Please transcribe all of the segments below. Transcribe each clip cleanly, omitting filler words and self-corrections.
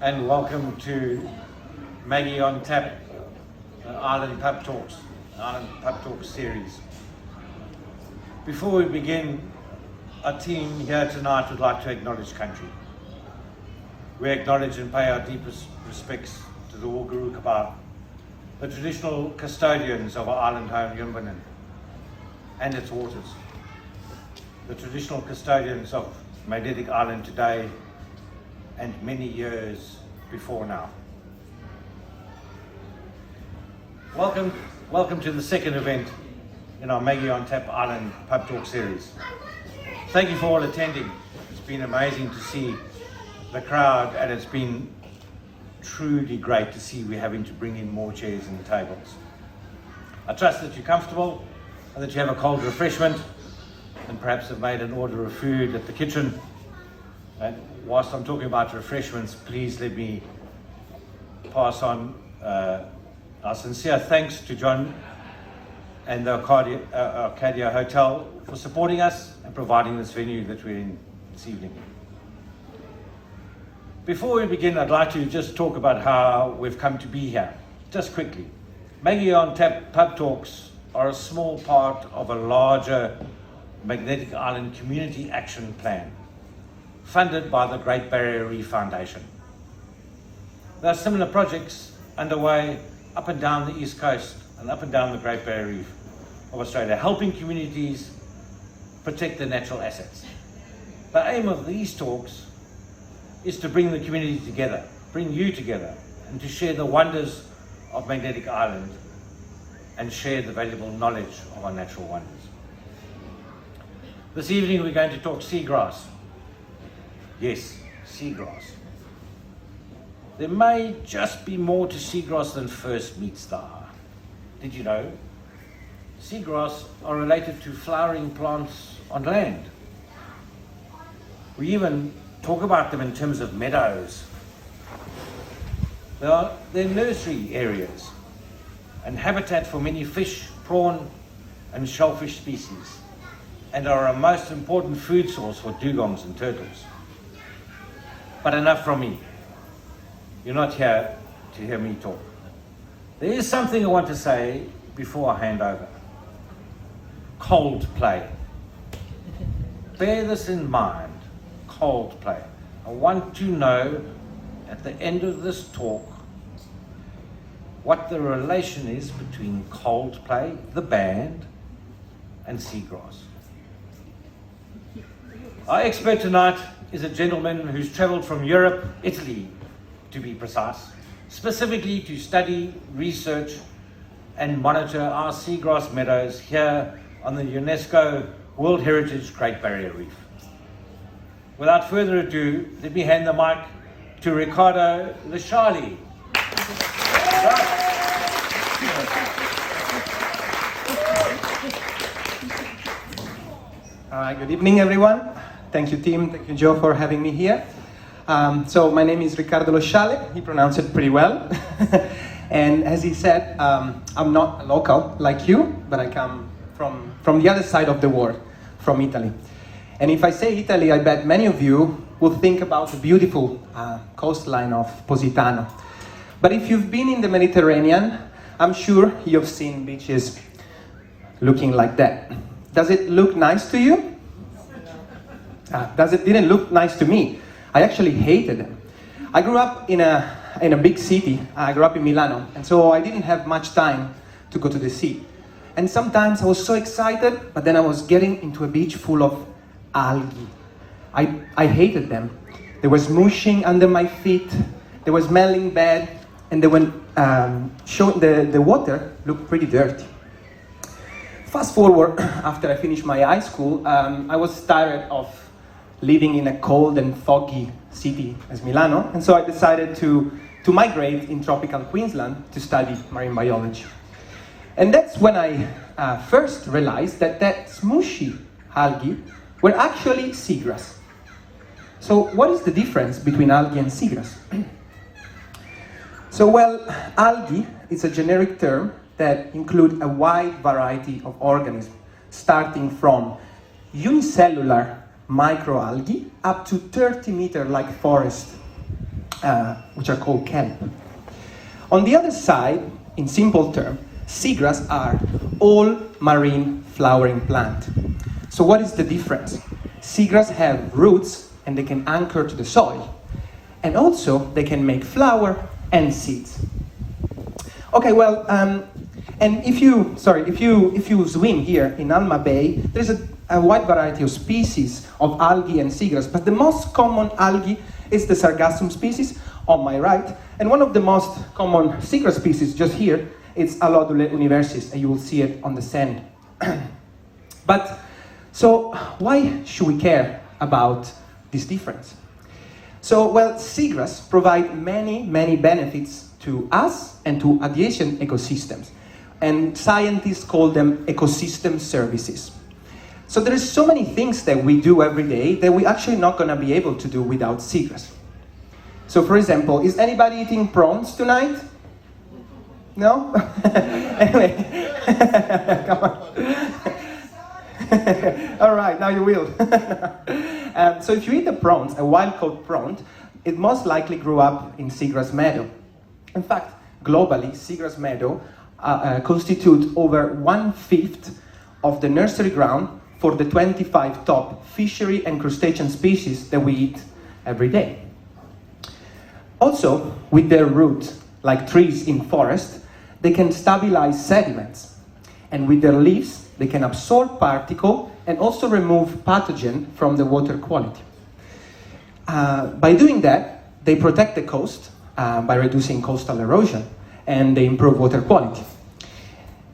and welcome to Maggie on Tap, Island Pub Talks series. Before we begin, our team here tonight would like to acknowledge country. We acknowledge and pay our deepest respects to the Wulguru Kabar, the traditional custodians of our island home, Yumbanan, and its waters, the traditional custodians of Magnetic Island today and many years before now. Welcome to the second event in our Maggie on Tap Island Pub Talk series. Thank you for all attending. It's been amazing to see the crowd, and it's been truly great to see we're having to bring in more chairs and tables. I trust that you're comfortable and that you have a cold refreshment and perhaps have made an order of food at the kitchen. And whilst I'm talking about refreshments, please let me pass on our sincere thanks to John and the Arcadia Hotel for supporting us and providing this venue that we're in this evening. Before we begin, I'd like to just talk about how we've come to be here. Just quickly, Maggie on Tap Pub Talks are a small part of a larger Magnetic Island Community Action Plan funded by the Great Barrier Reef Foundation. There are similar projects underway up and down the East Coast and up and down the Great Barrier Reef of Australia, helping communities protect their natural assets. The aim of these talks is to bring the community together, bring you together, and to share the wonders of Magnetic Island and share the valuable knowledge of our natural wonders. This evening we're going to talk seagrass. Yes, seagrass. There may just be more to seagrass than first meets the eye. Did you know? Seagrass are related to flowering plants on land. We even talk about them in terms of meadows. They're nursery areas and habitat for many fish, prawn and shellfish species, and are a most important food source for dugongs and turtles. But enough from me. You're not here to hear me talk. There is something I want to say before I hand over. Cold play. Bear this in mind. Cold play. I want to know at the end of this talk what the relation is between Coldplay, the band, and seagrass. Our expert tonight is a gentleman who's travelled from Europe, Italy to be precise, specifically to study, research and monitor our seagrass meadows here on the UNESCO World Heritage Great Barrier Reef. Without further ado, let me hand the mic to Ricardo Lashali. All right, good evening, everyone. Thank you, Tim. Thank you, Joe, for having me here. So my name is Ricardo Lashali. He pronounced it pretty well. And as he said, I'm not a local like you, but I come from the other side of the world, from Italy. And if I say Italy, I bet many of you will think about the beautiful coastline of Positano. But if you've been in the Mediterranean, I'm sure you've seen beaches looking like that. Does it look nice to you? Didn't look nice to me. I actually hated them. I grew up in a big city. I grew up in Milano, and so I didn't have much time to go to the sea. And sometimes I was so excited, but then I was getting into a beach full of algae. I hated them. They were smushing under my feet. They were smelling bad, and they were the water looked pretty dirty. Fast forward, after I finished my high school, I was tired of living in a cold and foggy city as Milano, and so I decided to migrate in tropical Queensland to study marine biology. And that's when I first realized that smushy algae were actually seagrass. So what is the difference between algae and seagrass? So, well, algae is a generic term that includes a wide variety of organisms, starting from unicellular microalgae up to 30-meter like forest which are called kelp. On the other side, in simple terms, seagrass are all marine flowering plant. So what is the difference? Seagrass have roots and they can anchor to the soil. And also they can make flower and seeds. Okay, well, and if you swim here in Alma Bay, there's a wide variety of species of algae and seagrass, but the most common algae is the Sargassum species on my right, and one of the most common seagrass species just here is Allodule universis, and you will see it on the sand. But, so why should we care about this difference? So, well, seagrass provide many benefits to us and to adjacent ecosystems, and scientists call them ecosystem services. So there is so many things that we do every day that we're actually not going to be able to do without seagrass. So for example, is anybody eating prawns tonight? No? Anyway, come on. All right, now you will. So if you eat the prawns, a wild-caught prawn, it most likely grew up in seagrass meadow. In fact, globally, seagrass meadow constitute over 1/5 of the nursery ground for the 25 top fishery and crustacean species that we eat every day. Also, with their roots, like trees in forest, they can stabilize sediments. And with their leaves, they can absorb particles and also remove pathogen from the water quality. By doing that, they protect the coast by reducing coastal erosion, and they improve water quality.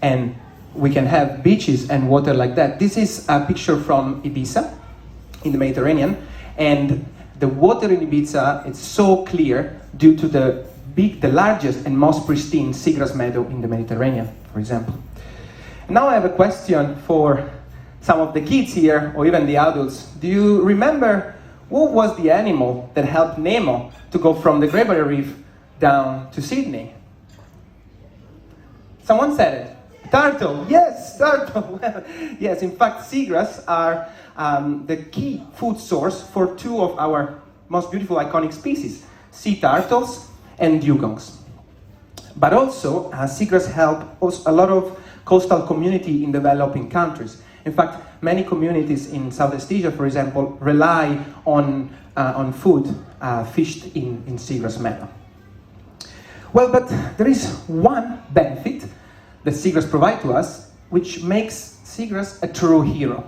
And we can have beaches and water like that. This is a picture from Ibiza in the Mediterranean, and the water in Ibiza is so clear due to the largest and most pristine seagrass meadow in the Mediterranean, for example. Now I have a question for some of the kids here, or even the adults. Do you remember what was the animal that helped Nemo to go from the Great Barrier Reef down to Sydney? Someone said it. Turtle, yes, turtle. Yes, in fact, seagrass are the key food source for two of our most beautiful iconic species, sea turtles and dugongs. But also, seagrass help a lot of coastal community in developing countries. In fact, many communities in Southeast Asia, for example, rely on food fished in seagrass meadow. Well, but there is one benefit that seagrass provide to us, which makes seagrass a true hero.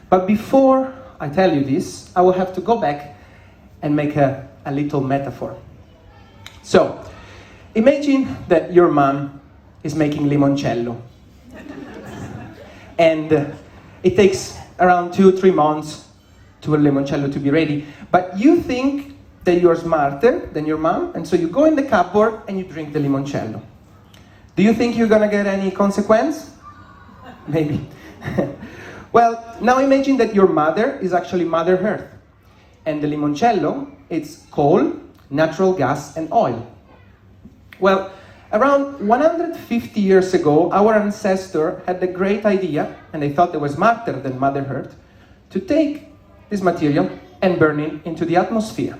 But before I tell you this, I will have to go back and make a little metaphor. So, imagine that your mom is making limoncello. And it takes around 2-3 months to a limoncello to be ready. But you think that you're smarter than your mom, and so you go in the cupboard and you drink the limoncello. Do you think you're gonna get any consequence? Maybe. Well, now imagine that your mother is actually Mother Earth. And the limoncello, it's coal, natural gas, and oil. Well, around 150 years ago, our ancestor had the great idea, and they thought they were smarter than Mother Earth, to take this material and burn it into the atmosphere.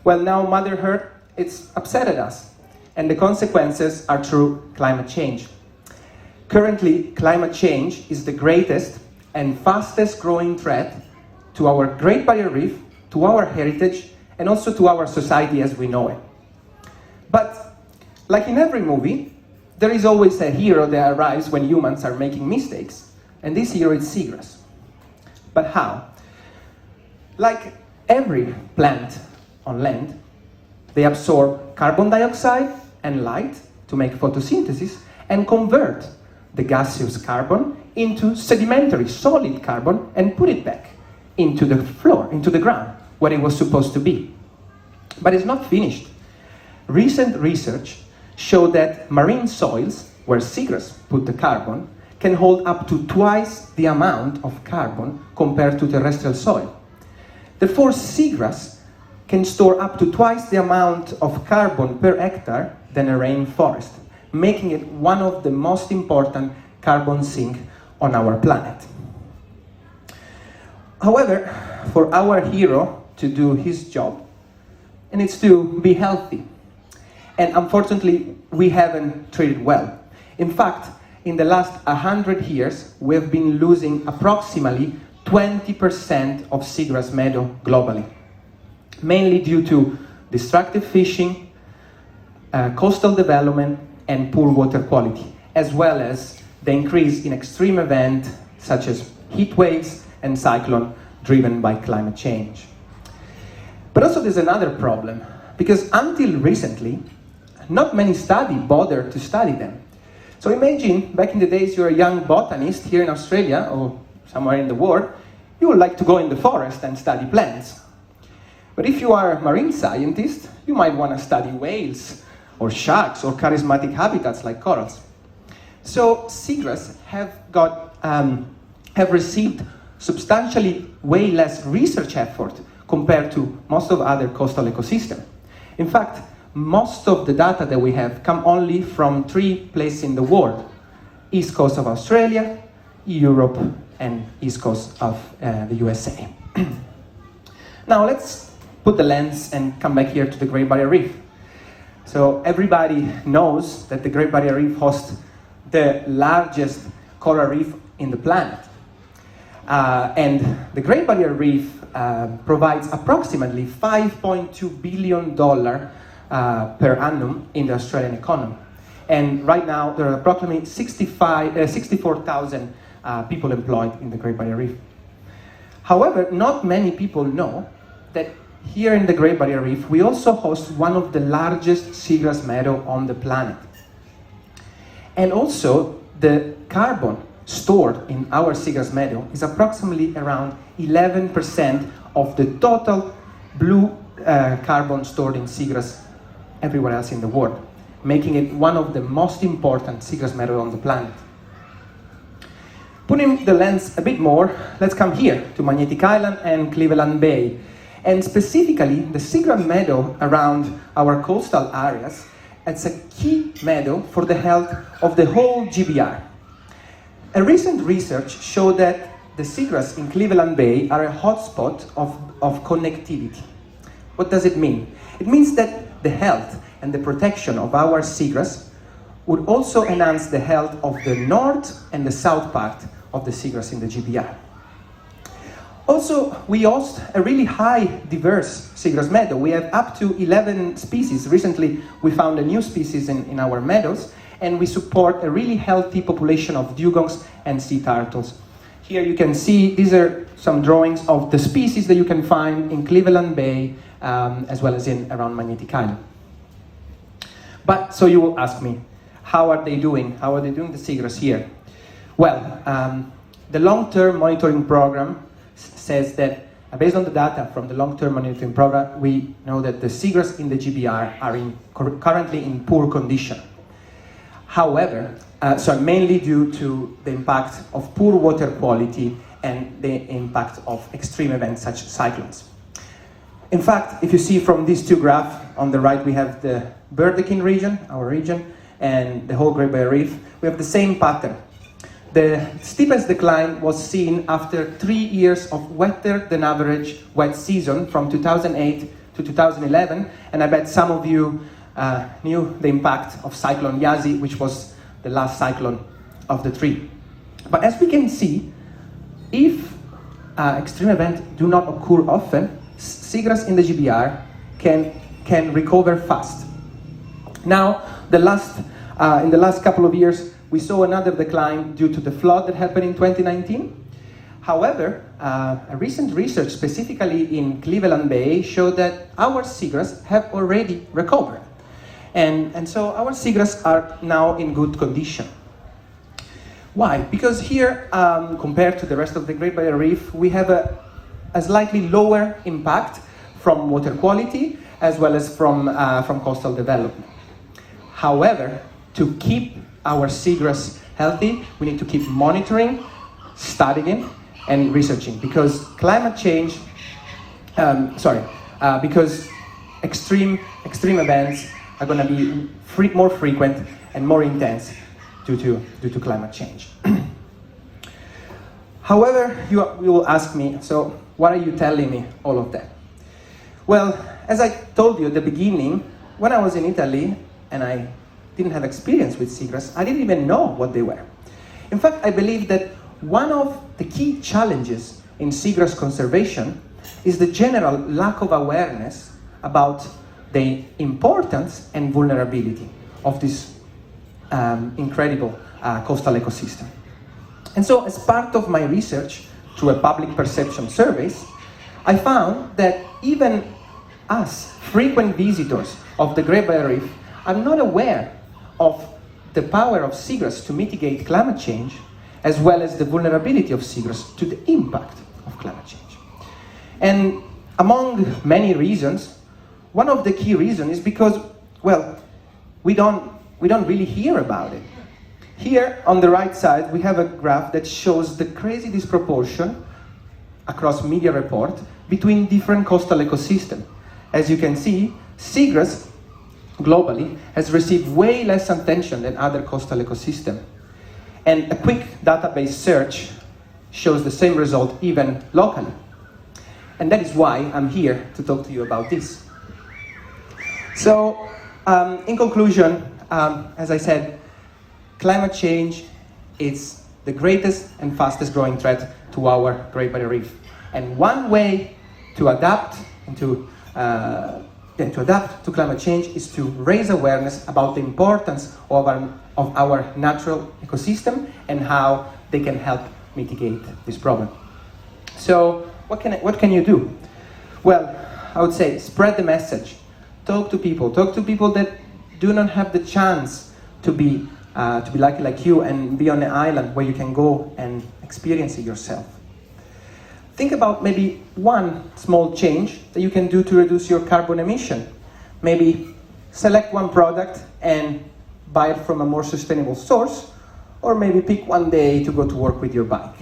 Well, now Mother Earth, it's upset at us. And the consequences are through climate change. Currently, climate change is the greatest and fastest growing threat to our Great Barrier Reef, to our heritage, and also to our society as we know it. But, like in every movie, there is always a hero that arrives when humans are making mistakes. And this hero is seagrass. But how? Like every plant on land, they absorb carbon dioxide and light to make photosynthesis and convert the gaseous carbon into sedimentary solid carbon and put it back into the floor, into the ground, where it was supposed to be. But it's not finished. Recent research showed that marine soils, where seagrass put the carbon, can hold up to twice the amount of carbon compared to terrestrial soil. Therefore, seagrass can store up to twice the amount of carbon per hectare than a rainforest, making it one of the most important carbon sinks on our planet. However, for our hero to do his job, and it's to be healthy. And unfortunately, we haven't treated well. In fact, in the last 100 years, we've been losing approximately 20% of seagrass meadow globally, mainly due to destructive fishing, coastal development, and poor water quality, as well as the increase in extreme events such as heat waves and cyclone driven by climate change. But also there's another problem, because until recently, not many studies bothered to study them. So imagine, back in the days, you're a young botanist here in Australia or somewhere in the world, you would like to go in the forest and study plants. But if you are a marine scientist, you might want to study whales or sharks or charismatic habitats like corals. So seagrass have received substantially way less research effort compared to most of other coastal ecosystems. In fact, most of the data that we have come only from 3 places in the world: east coast of Australia, Europe, and east coast of the USA. Now let's put the lens and come back here to the Great Barrier Reef. So everybody knows that the Great Barrier Reef hosts the largest coral reef in the planet. And the Great Barrier Reef provides approximately $5.2 billion per annum in the Australian economy. And right now, there are approximately 64,000 people employed in the Great Barrier Reef. However, not many people know that here in the Great Barrier Reef, we also host one of the largest seagrass meadow on the planet. And also, the carbon stored in our seagrass meadow is approximately around 11% of the total blue carbon stored in seagrass everywhere else in the world, making it one of the most important seagrass meadow on the planet. Putting the lens a bit more, let's come here to Magnetic Island and Cleveland Bay. And specifically, the seagrass meadow around our coastal areas, it's a key meadow for the health of the whole GBR. A recent research showed that the seagrass in Cleveland Bay are a hotspot of connectivity. What does it mean? It means that the health and the protection of our seagrass would also enhance the health of the north and the south part of the seagrass in the GBR. Also, we host a really high diverse seagrass meadow. We have up to 11 species. Recently, we found a new species in our meadows, and we support a really healthy population of dugongs and sea turtles. Here you can see, these are some drawings of the species that you can find in Cleveland Bay, as well as around Magnetic Island. But, so you will ask me, how are they doing? How are they doing the seagrass here? Well, the long-term monitoring program says that, based on the data from the long-term monitoring program, we know that the seagrass in the GBR are currently in poor condition. However, mainly due to the impact of poor water quality and the impact of extreme events such as cyclones. In fact, if you see from these 2 graphs, on the right we have the Burdekin region, our region, and the whole Great Barrier Reef. We have the same pattern. The steepest decline was seen after 3 years of wetter than average wet season from 2008 to 2011, and I bet some of you knew the impact of Cyclone Yazi, which was the last cyclone of the 3. But as we can see, if extreme events do not occur often, seagrass in the GBR can recover fast. Now, in the last couple of years, we saw another decline due to the flood that happened in 2019. However, a recent research, specifically in Cleveland Bay, showed that our seagrass have already recovered. And so our seagrass are now in good condition. Why? Because here, compared to the rest of the Great Barrier Reef, we have a slightly lower impact from water quality as well as from coastal development. However, to keep our seagrass healthy, we need to keep monitoring, studying, and researching, because climate change, because extreme events are going to be more frequent and more intense due to climate change. However, you will ask me, so why are you telling me all of that? Well, as I told you at the beginning, when I was in Italy and I didn't have experience with seagrass, I didn't even know what they were. In fact, I believe that one of the key challenges in seagrass conservation is the general lack of awareness about the importance and vulnerability of this incredible coastal ecosystem. And so, as part of my research through a public perception surveys, I found that even us, frequent visitors of the Great Barrier Reef, are not aware of the power of seagrass to mitigate climate change, as well as the vulnerability of seagrass to the impact of climate change. And among many reasons, one of the key reasons is because, well, we don't really hear about it. Here on the right side, we have a graph that shows the crazy disproportion across media report between different coastal ecosystems. As you can see, seagrass globally has received way less attention than other coastal ecosystems. And a quick database search shows the same result even locally. And that is why I'm here to talk to you about this. So, in conclusion, as I said, climate change is the greatest and fastest growing threat to our Great Barrier Reef. And one way to adapt and to adapt to climate change is to raise awareness about the importance of our natural ecosystem and how they can help mitigate this problem. So, what can you do? Well, I would say spread the message. Talk to people that do not have the chance to be lucky like you and be on an island where you can go and experience it yourself. Think about maybe one small change that you can do to reduce your carbon emission. Maybe select one product and buy it from a more sustainable source, or maybe pick one day to go to work with your bike.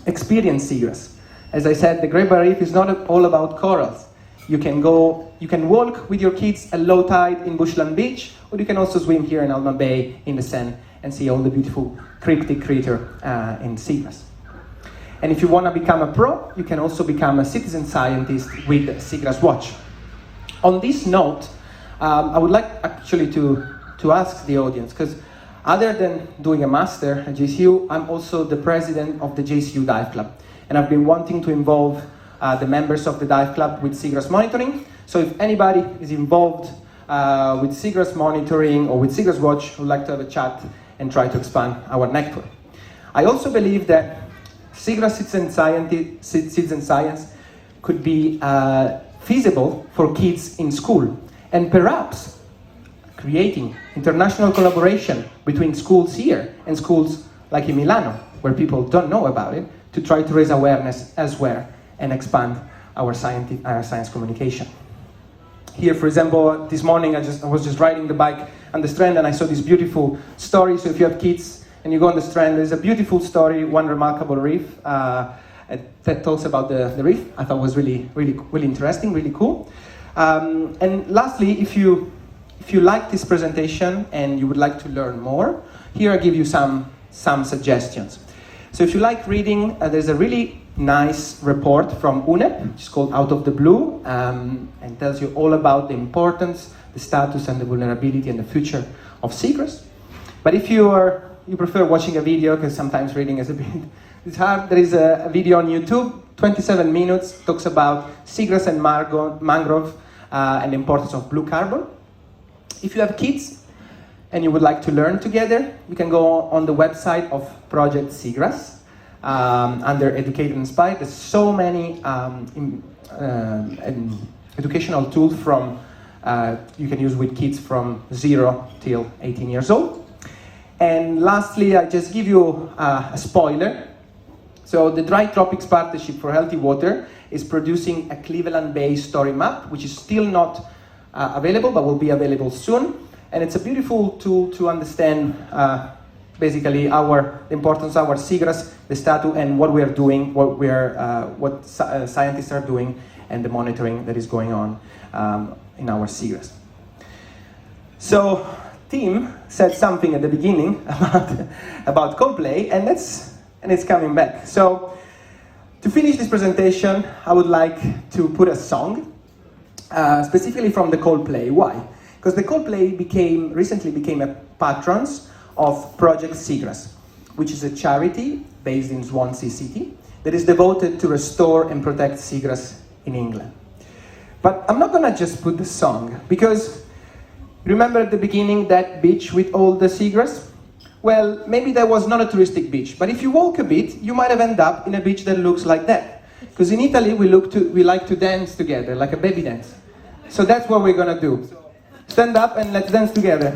Experience seagrass. As I said, the Great Barrier Reef is not all about corals. You can walk with your kids at low tide in Bushland Beach, or you can also swim here in Alma Bay in the sand and see all the beautiful cryptic creature in seagrass. And if you want to become a pro, you can also become a citizen scientist with Seagrass Watch. On this note, I would like actually to ask the audience, because other than doing a master at JCU, I'm also the president of the JCU Dive Club. And I've been wanting to involve the members of the Dive Club with seagrass monitoring. So if anybody is involved with seagrass monitoring or with Seagrass Watch, would like to have a chat and try to expand our network. I also believe that seagrass citizen science could be feasible for kids in school, and perhaps creating international collaboration between schools here and schools like in Milano, where people don't know about it, to try to raise awareness elsewhere and expand our science communication. Here, for example, this morning I was just riding the bike on the Strand and I saw this beautiful story. So if you have kids and you go on the Strand, there's a beautiful story, One Remarkable Reef, that talks about the reef. I thought was really interesting, really cool. And lastly, if you like this presentation and you would like to learn more, here I give you some suggestions. So if you like reading, there's a really nice report from UNEP, which is called Out of the Blue, and tells you all about the importance, the status, and the vulnerability and the future of seagrass. But if you prefer watching a video, because sometimes reading is a bit it's hard, there is a video on YouTube, 27 minutes, talks about seagrass and mangrove and the importance of blue carbon. If you have kids and you would like to learn together, you can go on the website of Project Seagrass under Educate and Inspire. There's so many educational tools from you can use with kids from 0 till 18 years old. And lastly, I just give you a spoiler. So the Dry Tropics Partnership for Healthy Water is producing a Cleveland-based story map, which is still not available, but will be available soon. And it's a beautiful tool to understand basically the importance of our seagrass, the status, and what we are doing, what scientists are doing, and the monitoring that is going on in our seagrass. So Tim said something at the beginning about Coldplay, and it's coming back. So to finish this presentation, I would like to put a song. specifically from the Coldplay. Why? Because the Coldplay recently became a patrons of Project Seagrass, which is a charity based in Swansea City that is devoted to restore and protect seagrass in England. But I'm not gonna just put the song, because remember at the beginning that beach with all the seagrass? Well, maybe that was not a touristic beach, but if you walk a bit, you might have ended up in a beach that looks like that. Because in Italy, we like to dance together, like a baby dance. So that's what we're gonna do. Stand up and let's dance together.